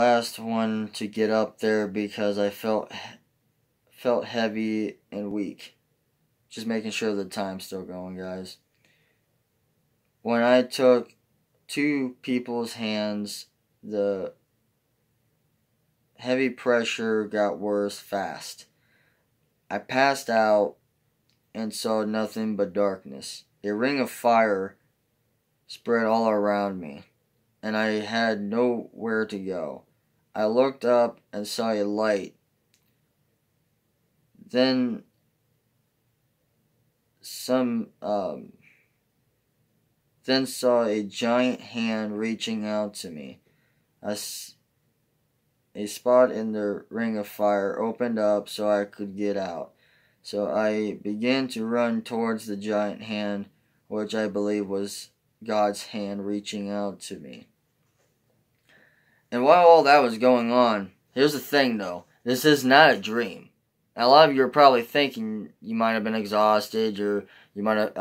Last one to get up there because I felt heavy and weak. Just making sure the time's still going, guys. When I took two people's hands, the heavy pressure got worse fast. I passed out and saw nothing but darkness. A ring of fire spread all around me, and I had nowhere to go. I looked up and saw a light. Then then saw a giant hand reaching out to me. A spot in the ring of fire opened up so I could get out. So I began to run towards the giant hand, which I believe was God's hand reaching out to me. And while all that was going on, here's the thing though. This is not a dream. Now, a lot of you are probably thinking you might have been exhausted, or you might have,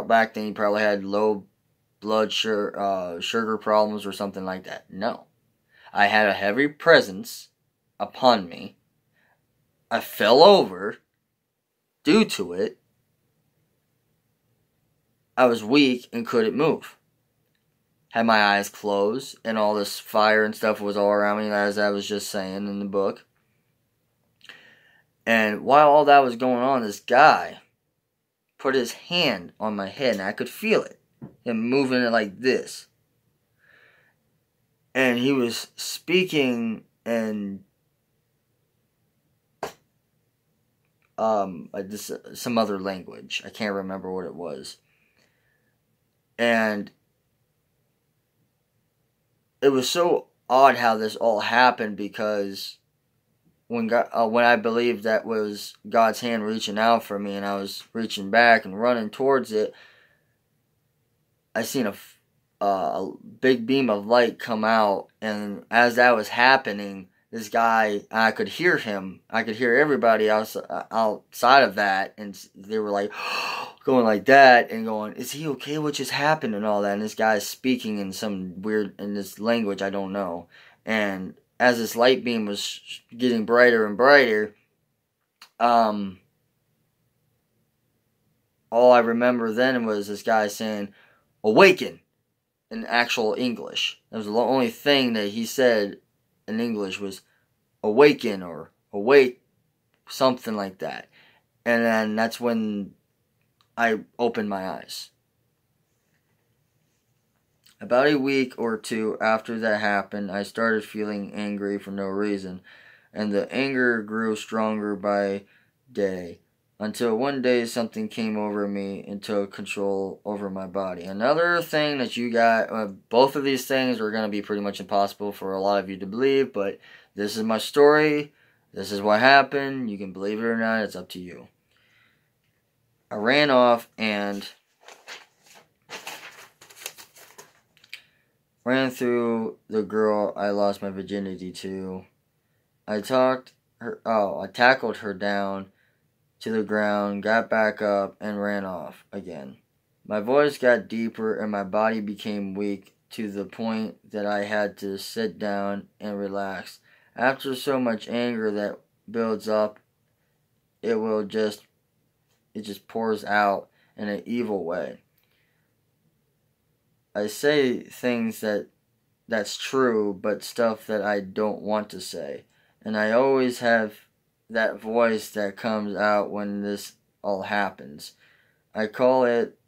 back then you probably had low blood sugar problems or something like that. No. I had a heavy presence upon me. I fell over due to it. I was weak and couldn't move. Had my eyes closed, and all this fire and stuff was all around me, as I was just saying in the book. And while all that was going on, this guy put his hand on my head, and I could feel it. Him moving it like this. And he was speaking in some other language. I can't remember what it was. And it was so odd how this all happened, because when I believed that was God's hand reaching out for me, and I was reaching back and running towards it, I seen a big beam of light come out, and as that was happening, this guy, I could hear him. I could hear everybody else outside of that, and they were like going like that and going, "Is he okay? What just happened?" and all that. And this guy's speaking in this language I don't know. And as this light beam was getting brighter and brighter, all I remember then was this guy saying, "Awaken," in actual English. That was the only thing that he said in English was "awaken" or "awake," something like that. And then that's when I opened my eyes. About a week or two after that happened, I started feeling angry for no reason, and the anger grew stronger by day, until one day something came over me and took control over my body. Another thing that you got, both of these things are going to be pretty much impossible for a lot of you to believe, but this is my story. This is what happened. You can believe it or not. It's up to you. I ran off and ran through the girl I lost my virginity to. I tackled her down to the ground, got back up, and ran off again. My voice got deeper and my body became weak to the point that I had to sit down and relax. After so much anger that builds up, it just pours out in an evil way. I say things that's true, but stuff that I don't want to say. And I always have that voice that comes out when this all happens. I call it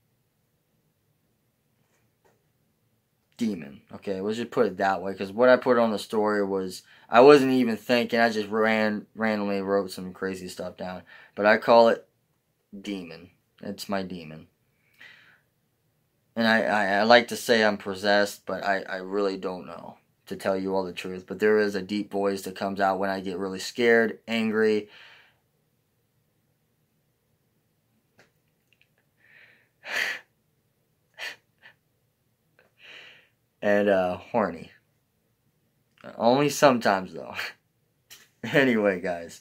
demon. Okay, let's just put it that way, because what I put on the story was, I wasn't even thinking, I just randomly wrote some crazy stuff down. But I call it demon. It's my demon. And I like to say I'm possessed, but I really don't know, to tell you all the truth. But there is a deep voice that comes out when I get really scared, angry, and horny. Only sometimes, though. Anyway, guys.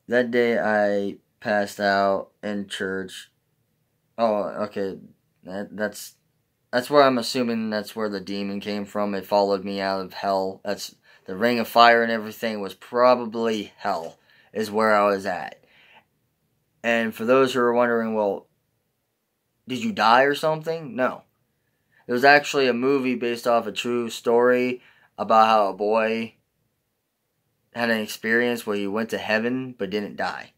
That day I passed out in church. Oh, okay. That's where I'm assuming that's where the demon came from. It followed me out of hell. That's the ring of fire and everything was probably hell, is where I was at. And for those who are wondering, well, did you die or something? No. There was actually a movie based off a true story about how a boy had an experience where he went to heaven but didn't die.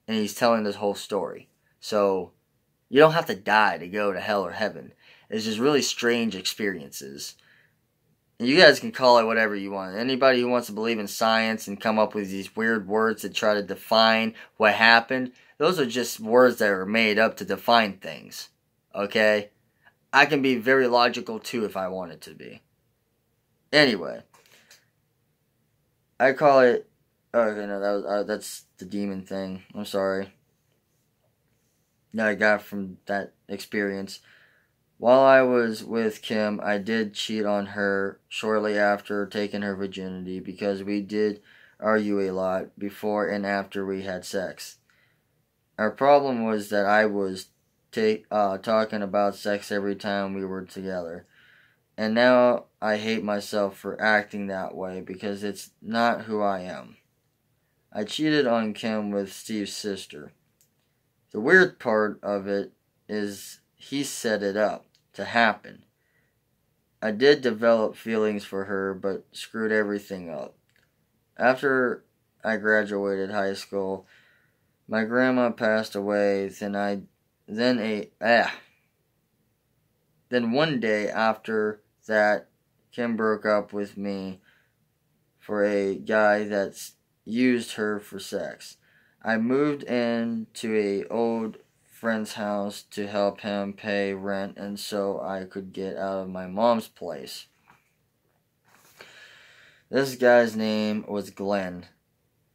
And he's telling this whole story. So, you don't have to die to go to hell or heaven. It's just really strange experiences. And you guys can call it whatever you want. Anybody who wants to believe in science and come up with these weird words to try to define what happened, those are just words that are made up to define things. Okay? I can be very logical too if I wanted to be. Anyway. I call it... Okay, no, that's the demon thing. I'm sorry. That I got from that experience. While I was with Kim, I did cheat on her shortly after taking her virginity because we did argue a lot before and after we had sex. Our problem was that I was talking about sex every time we were together. And now I hate myself for acting that way because it's not who I am. I cheated on Kim with Steve's sister. The weird part of it is he set it up to happen. I did develop feelings for her, but screwed everything up. After I graduated high school, my grandma passed away. Then one day after that, Kim broke up with me for a guy that's used her for sex. I moved into a old friend's house to help him pay rent and so I could get out of my mom's place. This guy's name was Glenn,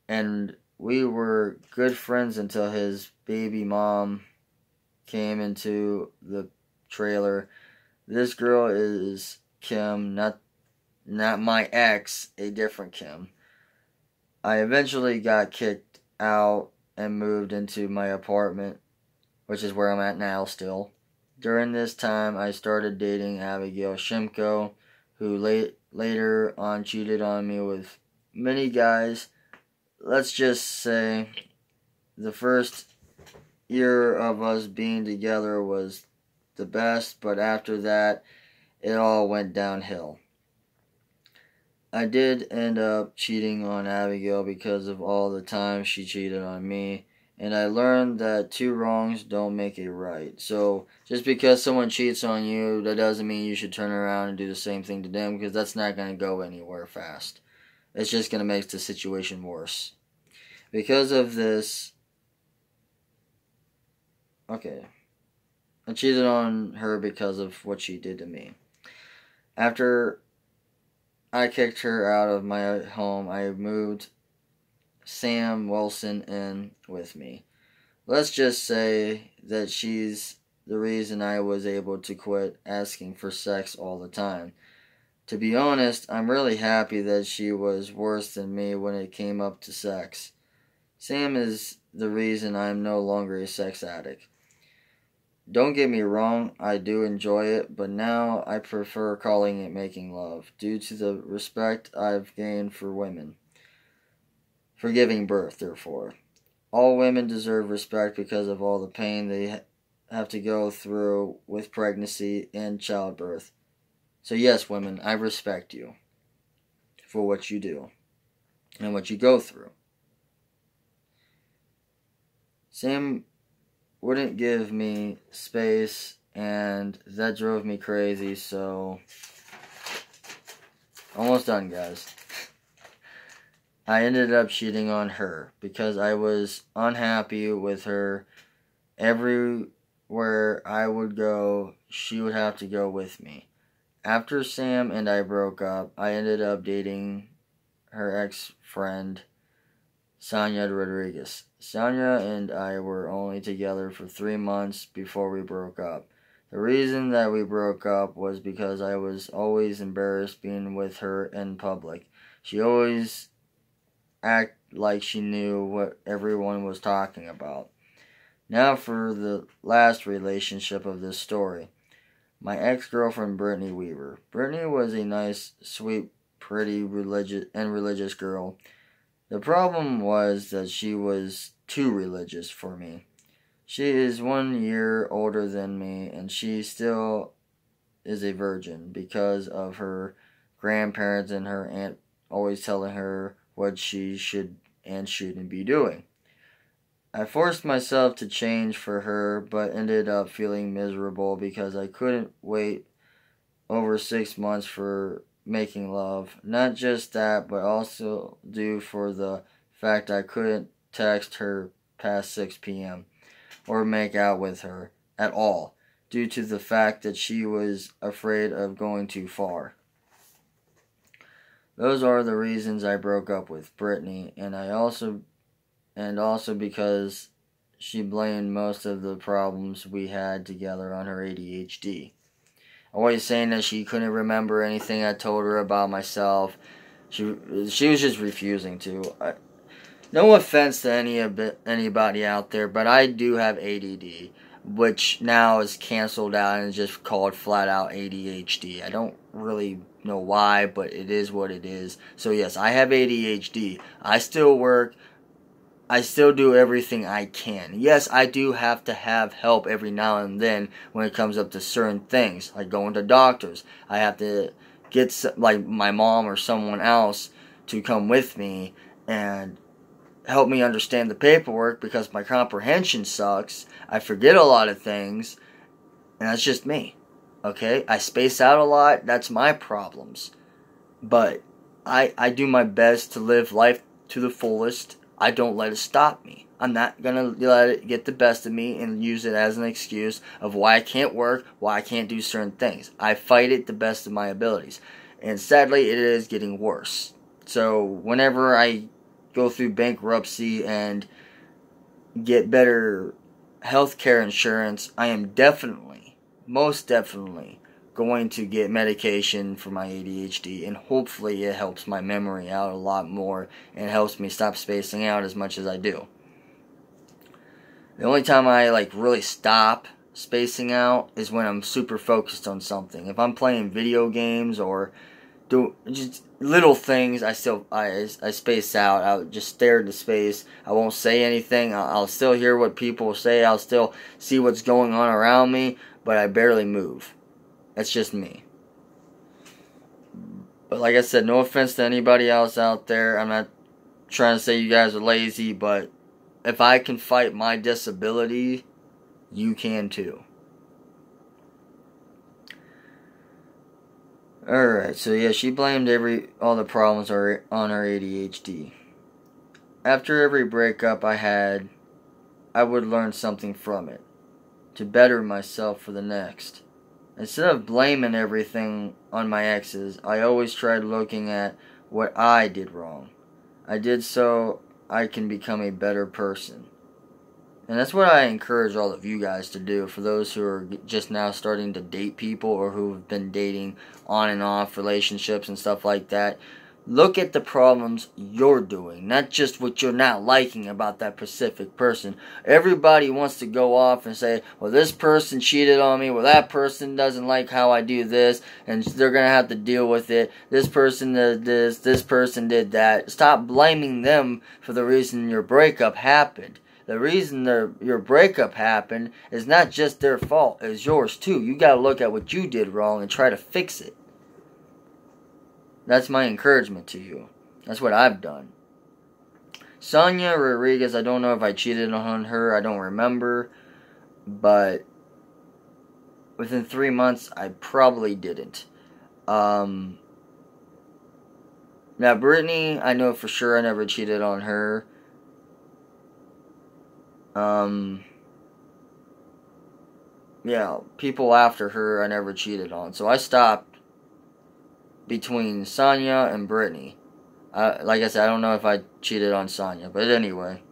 and we were good friends until his baby mom came into the trailer. This girl is Kim, not my ex, a different Kim. I eventually got kicked out and moved into my apartment, which is where I'm at now still. During this time, I started dating Abigail Shimko, who later on cheated on me with many guys. Let's just say the first year of us being together was the best, but after that, it all went downhill. I did end up cheating on Abigail because of all the times she cheated on me. And I learned that two wrongs don't make a right. So, just because someone cheats on you, that doesn't mean you should turn around and do the same thing to them, because that's not going to go anywhere fast. It's just going to make the situation worse. Because of this... Okay. I cheated on her because of what she did to me. After I kicked her out of my home, I moved Sam Wilson in with me. Let's just say that she's the reason I was able to quit asking for sex all the time. To be honest, I'm really happy that she was worse than me when it came up to sex. Sam is the reason I'm no longer a sex addict. Don't get me wrong, I do enjoy it, but now I prefer calling it making love, due to the respect I've gained for women. For giving birth, therefore. All women deserve respect because of all the pain they have to go through with pregnancy and childbirth. So yes, women, I respect you for what you do and what you go through. Sam wouldn't give me space, and that drove me crazy, so... Almost done, guys. I ended up cheating on her because I was unhappy with her. Everywhere I would go, she would have to go with me. After Sam and I broke up, I ended up dating her ex-friend, Sonia Rodriguez. Sonia and I were only together for 3 months before we broke up. The reason that we broke up was because I was always embarrassed being with her in public. She always act like she knew what everyone was talking about. Now for the last relationship of this story. My ex-girlfriend, Brittany Weaver. Brittany was a nice, sweet, pretty, religious girl. The problem was that she was too religious for me. She is 1 year older than me, and she still is a virgin because of her grandparents and her aunt always telling her what she should and shouldn't be doing. I forced myself to change for her, but ended up feeling miserable because I couldn't wait over 6 months for making love. Not just that, but also due for the fact I couldn't text her past 6 p.m. or make out with her at all, due to the fact that she was afraid of going too far. Those are the reasons I broke up with Brittany, and also because she blamed most of the problems we had together on her ADHD. Always saying that she couldn't remember anything I told her about myself. She was just refusing to. No offense to anybody out there, but I do have ADD, which now is canceled out and is just called flat out ADHD. I don't really know why, but it is what it is. So yes, I have ADHD. I still work. I still do everything I can. Yes, I do have to have help every now and then when it comes up to certain things, like going to doctors. I have to get like my mom or someone else to come with me and help me understand the paperwork because my comprehension sucks. I forget a lot of things, and that's just me. Okay? I space out a lot. That's my problems. But I do my best to live life to the fullest. I don't let it stop me. I'm not going to let it get the best of me and use it as an excuse of why I can't work, why I can't do certain things. I fight it the best of my abilities. And sadly, it is getting worse. So whenever I go through bankruptcy and get better healthcare insurance, I am most definitely, going to get medication for my ADHD, and hopefully it helps my memory out a lot more and helps me stop spacing out as much as I do. The only time I really stop spacing out is when I'm super focused on something. If I'm playing video games or do just little things, I space out. I'll just stare into space. I won't say anything. I'll still hear what people say. I'll still see what's going on around me, but I barely move. That's just me. But like I said, no offense to anybody else out there. I'm not trying to say you guys are lazy, but if I can fight my disability, you can too. Alright, so yeah, she blamed all the problems on her ADHD. After every breakup I had, I would learn something from it, to better myself for the next. Instead of blaming everything on my exes, I always tried looking at what I did wrong. I did so I can become a better person. And that's what I encourage all of you guys to do, for those who are just now starting to date people or who have been dating on and off relationships and stuff like that. Look at the problems you're doing, not just what you're not liking about that specific person. Everybody wants to go off and say, well, this person cheated on me, well, that person doesn't like how I do this, and they're going to have to deal with it. This person did this person did that. Stop blaming them for the reason your breakup happened. The reason your breakup happened is not just their fault, it's yours too. You got to look at what you did wrong and try to fix it. That's my encouragement to you. That's what I've done. Sonia Rodriguez, I don't know if I cheated on her. I don't remember. But within 3 months, I probably didn't. Now, Brittany, I know for sure I never cheated on her. Yeah, people after her I never cheated on. So I stopped between Sonia and Brittany. Like I said, I don't know if I cheated on Sonia, but anyway,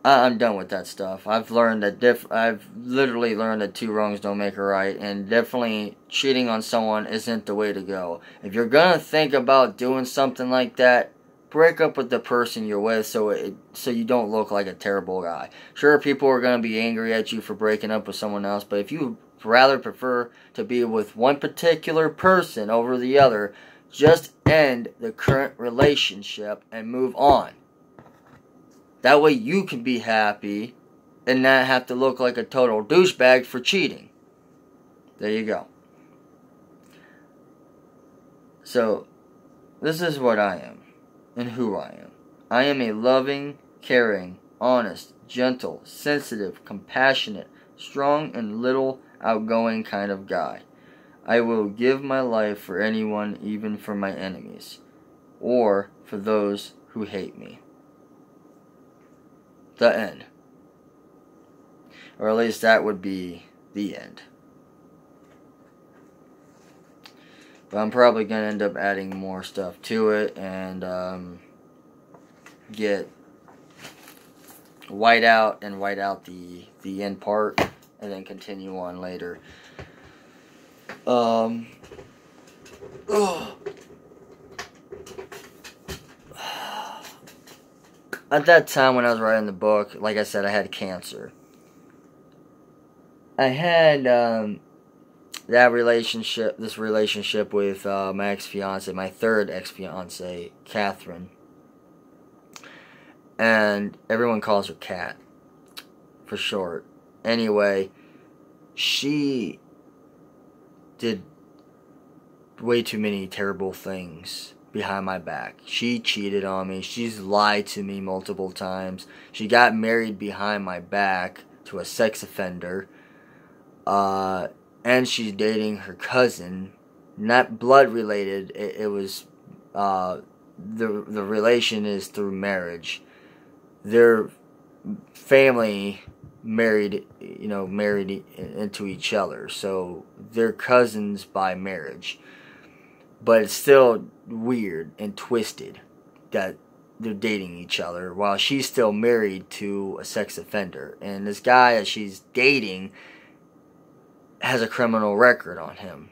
I'm done with that stuff. I've learned that I've literally learned that 2 wrongs don't make a right, and definitely cheating on someone isn't the way to go. If you're gonna think about doing something like that, break up with the person you're with so you don't look like a terrible guy. Sure, people are gonna be angry at you for breaking up with someone else, but if you rather prefer to be with one particular person over the other. Just end the current relationship and move on. That way you can be happy and not have to look like a total douchebag for cheating. There you go. So, this is what I am and who I am. I am a loving, caring, honest, gentle, sensitive, compassionate, strong, and little outgoing kind of guy. I will give my life for anyone, even for my enemies, or for those who hate me. The end. Or at least that would be the end. But I'm probably going to end up adding more stuff to it and get white out the end part and then continue on later. At that time when I was writing the book, like I said, I had cancer. I had this relationship with my ex-fiance, my third ex-fiance, Catherine. And everyone calls her Cat, for short. Anyway, she did way too many terrible things behind my back. She cheated on me. She's lied to me multiple times. She got married behind my back to a sex offender. And she's dating her cousin. Not blood related. It was the relation is through marriage. Their family married into each other, so they're cousins by marriage. But it's still weird and twisted that they're dating each other while she's still married to a sex offender. And this guy that she's dating has a criminal record on him.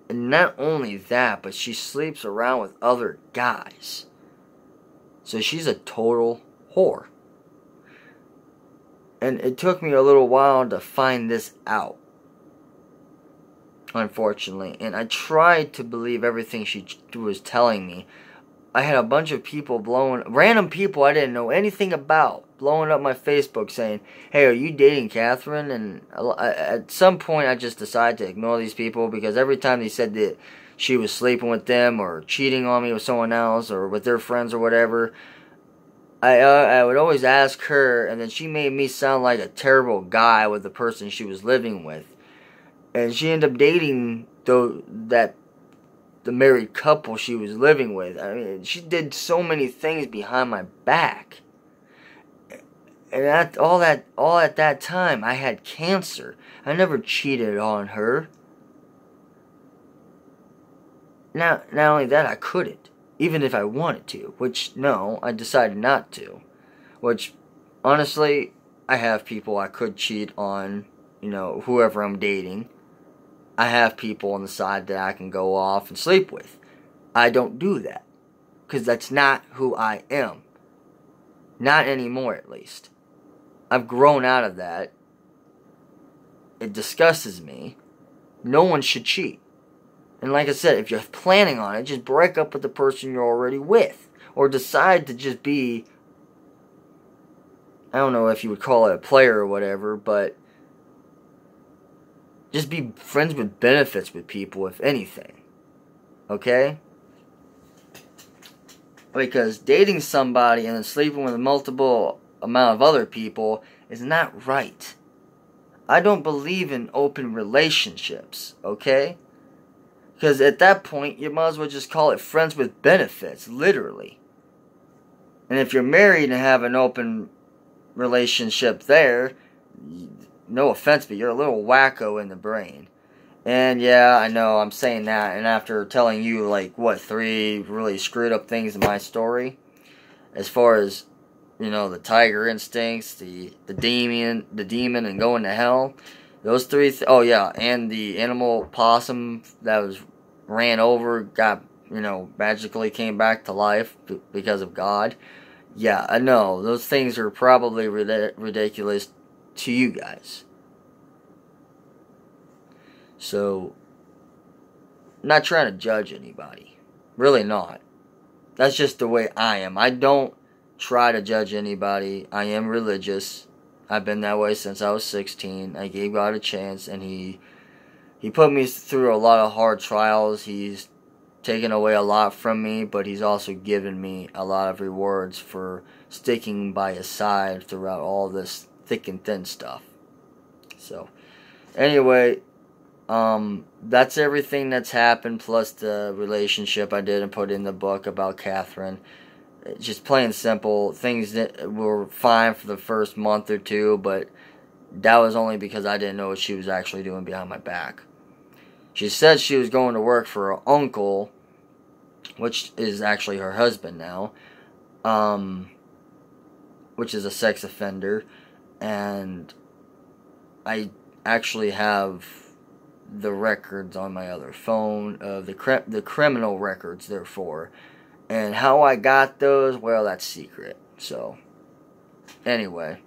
And not only that, but she sleeps around with other guys. So she's a total whore. And it took me a little while to find this out, unfortunately. And I tried to believe everything she was telling me. I had a bunch of people random people I didn't know anything about, blowing up my Facebook saying, hey, are you dating Catherine? And at some point I just decided to ignore these people, because every time they said that she was sleeping with them or cheating on me with someone else or with their friends or whatever, I would always ask her, and then she made me sound like a terrible guy with the person she was living with. And she ended up dating the married couple she was living with. I mean, she did so many things behind my back. And all at that time, I had cancer. I never cheated on her. Not only that, I couldn't, even if I wanted to. Which, no, I decided not to. Which, honestly, I have people I could cheat on, whoever I'm dating. I have people on the side that I can go off and sleep with. I don't do that, because that's not who I am. Not anymore, at least. I've grown out of that. It disgusts me. No one should cheat. And like I said, if you're planning on it, just break up with the person you're already with. Or decide to just be, I don't know if you would call it a player or whatever, but just be friends with benefits with people, if anything. Okay? Because dating somebody and then sleeping with a multiple amount of other people is not right. I don't believe in open relationships, okay? Because at that point, you might as well just call it friends with benefits, literally. And if you're married and have an open relationship there, no offense, but you're a little wacko in the brain. And yeah, I know I'm saying that, and after telling you, 3 really screwed up things in my story, as far as, the tiger instincts, the demon, and going to hell, those 3, oh yeah, and the animal possum that ran over, got, magically came back to life because of God. Yeah, I know. Those things are probably ridiculous to you guys. So, not trying to judge anybody. Really not. That's just the way I am. I don't try to judge anybody. I am religious. I've been that way since I was 16. I gave God a chance, and He put me through a lot of hard trials. He's taken away a lot from me, but He's also given me a lot of rewards for sticking by His side throughout all this thick and thin stuff. So, anyway, that's everything that's happened, plus the relationship I didn't put in the book about Catherine. Just plain simple, things that were fine for the first month or two, but that was only because I didn't know what she was actually doing behind my back. She said she was going to work for her uncle, which is actually her husband now, which is a sex offender, and I actually have the records on my other phone of the criminal records, therefore. And how I got those, well, that's secret. So, anyway,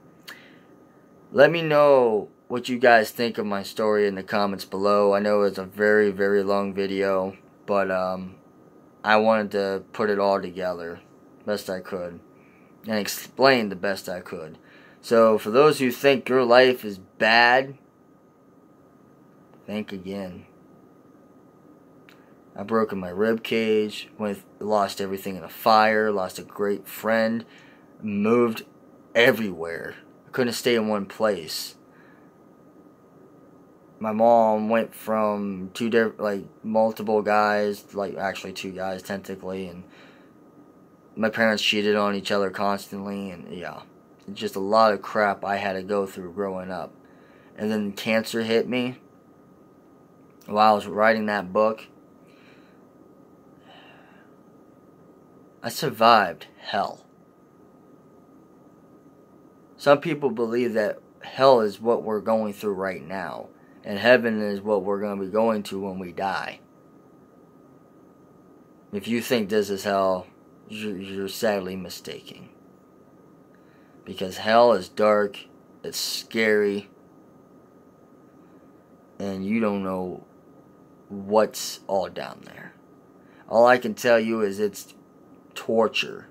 let me know what you guys think of my story in the comments below. I know it's a very, very long video, but I wanted to put it all together best I could and explain the best I could. So, for those who think your life is bad, think again. I broken my rib cage, lost everything in a fire, lost a great friend, moved everywhere. I couldn't stay in one place. My mom went from multiple guys, actually 2 guys technically, and my parents cheated on each other constantly, and yeah, just a lot of crap I had to go through growing up. And then cancer hit me while I was writing that book. I survived hell. Some people believe that hell is what we're going through right now, and heaven is what we're going to be going to when we die. If you think this is hell, you're sadly mistaken. Because hell is dark, it's scary, and you don't know what's all down there. All I can tell you is it's torture.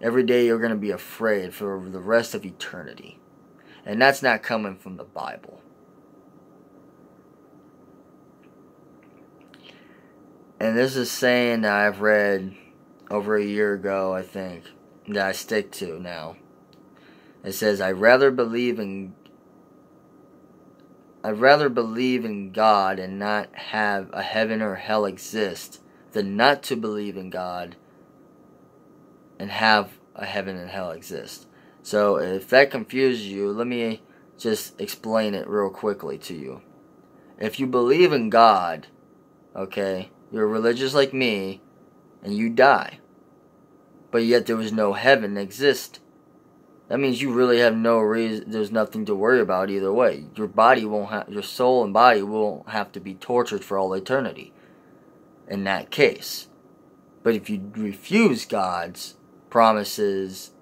Every day you're going to be afraid for the rest of eternity. And that's not coming from the Bible. And this is saying that I've read over a year ago, I think, that I stick to now. It says, I'd rather believe in God and not have a heaven or hell exist than not to believe in God and have a heaven and hell exist. So if that confuses you, let me just explain it real quickly to you. If you believe in God, okay, you're religious like me, and you die, but yet there was no heaven exist, that means you really have no reason, there's nothing to worry about either way. Your body won't have, your soul and body won't have to be tortured for all eternity in that case. But if you refuse God's promises,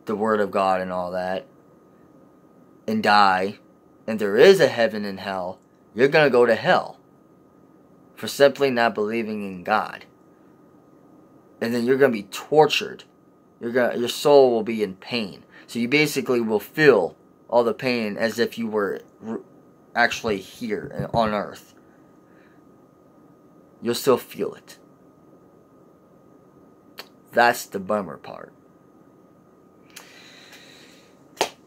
the word of God and all that, and die, and there is a heaven and hell, you're going to go to hell for simply not believing in God. And then you're going to be tortured. Your soul will be in pain. So you basically will feel all the pain as if you were actually here on earth. You'll still feel it. That's the bummer part.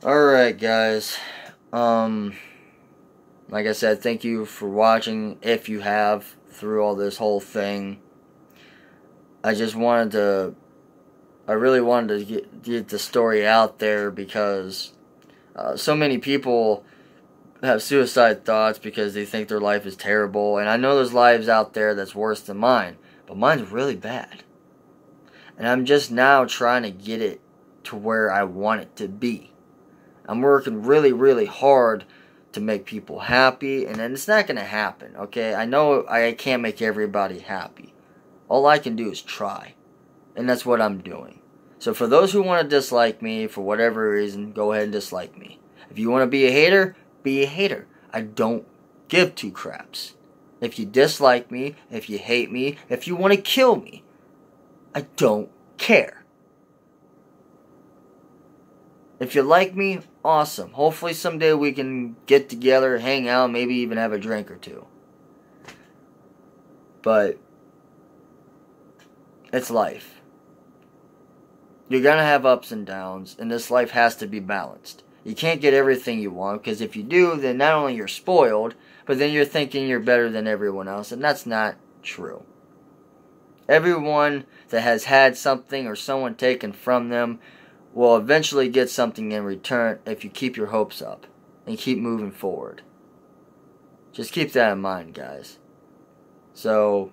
Alright, guys. Like I said, thank you for watching, if you have, through all this whole thing. I really wanted to get the story out there because so many people have suicide thoughts because they think their life is terrible. And I know there's lives out there that's worse than mine, but mine's really bad. And I'm just now trying to get it to where I want it to be. I'm working really, really hard to make people happy, and then it's not going to happen, okay? I know I can't make everybody happy. All I can do is try, and that's what I'm doing. So for those who want to dislike me for whatever reason, go ahead and dislike me. If you want to be a hater, be a hater. I don't give two craps. If you dislike me, if you hate me, if you want to kill me, I don't care. If you like me, awesome. Hopefully someday we can get together, hang out, maybe even have a drink or two. But it's life. You're going to have ups and downs, and this life has to be balanced. You can't get everything you want, because if you do, then not only you're spoiled, but then you're thinking you're better than everyone else, and that's not true. Everyone that has had something or someone taken from them will eventually get something in return if you keep your hopes up and keep moving forward. Just keep that in mind, guys. So,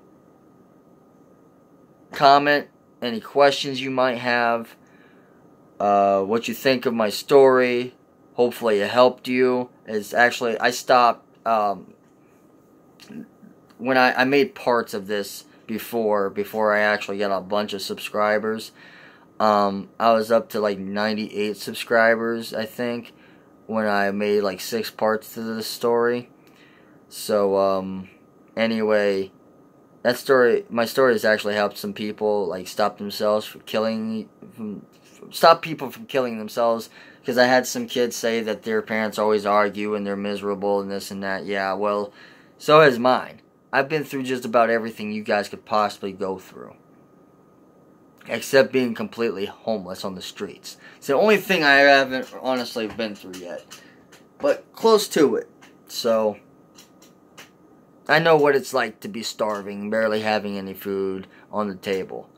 comment any questions you might have, what you think of my story. Hopefully it helped you. It's actually, I stopped, when I made parts of this before I actually got a bunch of subscribers. I was up to like 98 subscribers, I think, when I made like 6 parts to the story. So, anyway, that story, my story has actually helped some people, like, stop themselves from stop people from killing themselves, because I had some kids say that their parents always argue and they're miserable and this and that. Yeah, well, so has mine. I've been through just about everything you guys could possibly go through, except being completely homeless on the streets. It's the only thing I haven't honestly been through yet, but close to it. So I know what it's like to be starving, barely having any food on the table.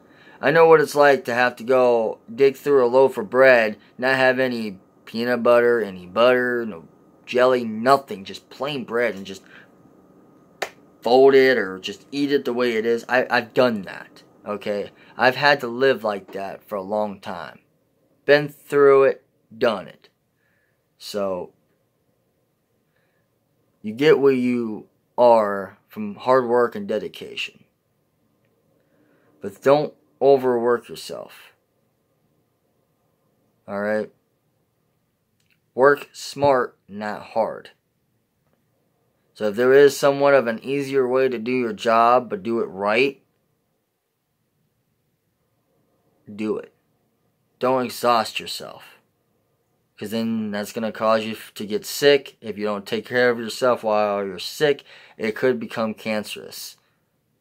I know what it's like to have to go dig through a loaf of bread, not have any peanut butter, any butter, no jelly, nothing, just plain bread, and just fold it or just eat it the way it is. I've done that, okay? I've had to live like that for a long time. Been through it, done it. So, you get where you are from hard work and dedication. But don't overwork yourself. Alright? Work smart, not hard. So if there is somewhat of an easier way to do your job, but do it right, do it. Don't exhaust yourself, because then that's going to cause you to get sick. If you don't take care of yourself while you're sick, it could become cancerous.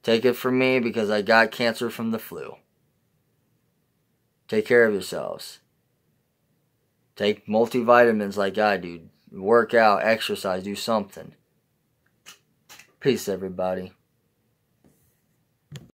Take it from me, because I got cancer from the flu. Take care of yourselves. Take multivitamins like I do. Work out, exercise, do something. Peace, everybody.